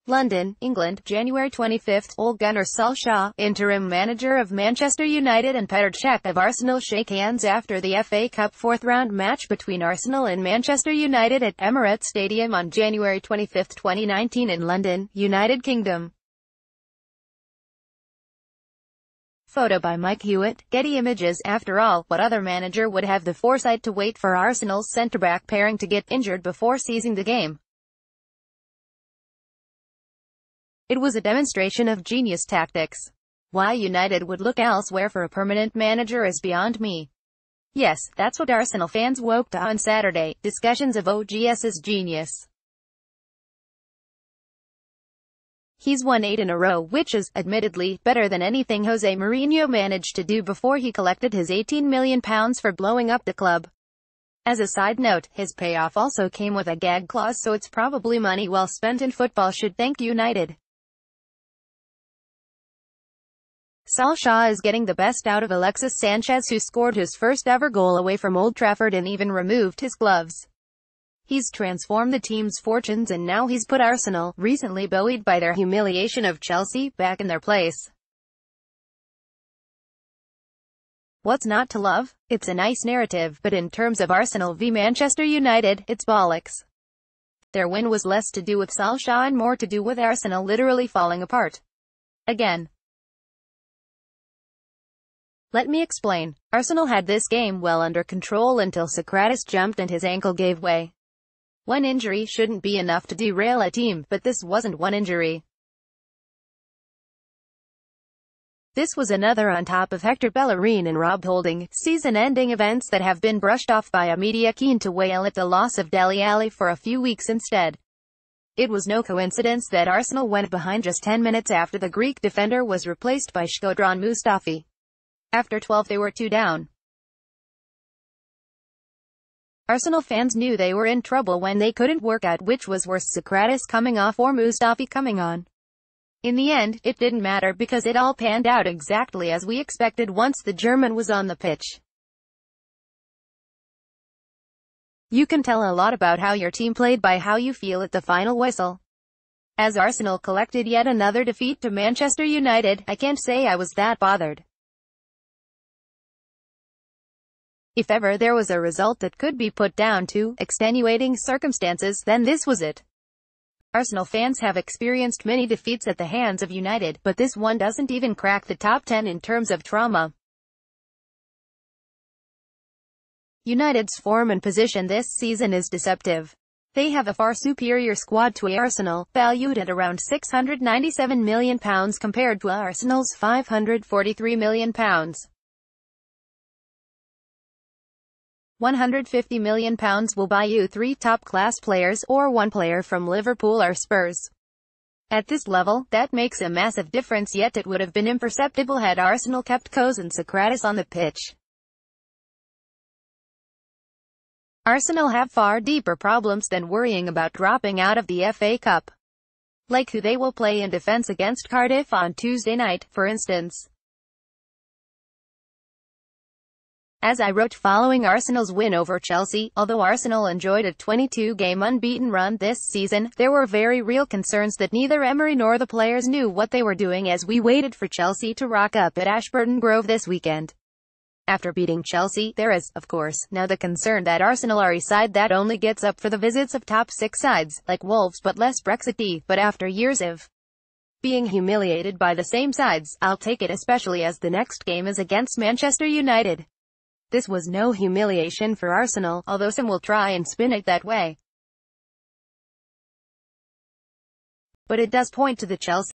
London, England, January 25. Ole Gunnar Solskjaer, interim manager of Manchester United, and Petr Cech of Arsenal shake hands after the FA Cup fourth-round match between Arsenal and Manchester United at Emirates Stadium on January 25, 2019 in London, United Kingdom. Photo by Mike Hewitt, Getty Images. After all, what other manager would have the foresight to wait for Arsenal's centre-back pairing to get injured before seizing the game? It was a demonstration of genius tactics. Why United would look elsewhere for a permanent manager is beyond me. Yes, that's what Arsenal fans woke to on Saturday, discussions of OGS's genius. He's won 8 in a row, which is, admittedly, better than anything Jose Mourinho managed to do before he collected his £18 million for blowing up the club. As a side note, his payoff also came with a gag clause, so it's probably money well spent, and football should thank United. Solskjaer is getting the best out of Alexis Sanchez, who scored his first ever goal away from Old Trafford and even removed his gloves. He's transformed the team's fortunes, and now he's put Arsenal, recently buoyed by their humiliation of Chelsea, back in their place. What's not to love? It's a nice narrative, but in terms of Arsenal v Manchester United, it's bollocks. Their win was less to do with Solskjaer and more to do with Arsenal literally falling apart. Again. Let me explain. Arsenal had this game well under control until Socrates jumped and his ankle gave way. One injury shouldn't be enough to derail a team, but this wasn't one injury. This was another on top of Hector Bellerin and Rob Holding, season-ending events that have been brushed off by a media keen to wail at the loss of Dele Alli for a few weeks instead. It was no coincidence that Arsenal went behind just 10 minutes after the Greek defender was replaced by Shkodran Mustafi. After 12 they were 2 down. Arsenal fans knew they were in trouble when they couldn't work out which was worse, Socrates coming off or Mustafi coming on. In the end, it didn't matter because it all panned out exactly as we expected once the German was on the pitch. You can tell a lot about how your team played by how you feel at the final whistle. As Arsenal collected yet another defeat to Manchester United, I can't say I was that bothered. If ever there was a result that could be put down to extenuating circumstances, then this was it. Arsenal fans have experienced many defeats at the hands of United, but this one doesn't even crack the top 10 in terms of trauma. United's form and position this season is deceptive. They have a far superior squad to Arsenal, valued at around £697 million compared to Arsenal's £543 million. £150 million will buy you 3 top-class players, or 1 player from Liverpool or Spurs. At this level, that makes a massive difference, yet it would have been imperceptible had Arsenal kept Coase and Socrates on the pitch. Arsenal have far deeper problems than worrying about dropping out of the FA Cup. Like who they will play in defence against Cardiff on Tuesday night, for instance. As I wrote following Arsenal's win over Chelsea, although Arsenal enjoyed a 22-game unbeaten run this season, there were very real concerns that neither Emery nor the players knew what they were doing as we waited for Chelsea to rock up at Ashburton Grove this weekend. After beating Chelsea, there is, of course, now the concern that Arsenal are a side that only gets up for the visits of top 6 sides, like Wolves, but less Brexity. But after years of being humiliated by the same sides, I'll take it, especially as the next game is against Manchester United. This was no humiliation for Arsenal, although some will try and spin it that way. But it does point to the Chelsea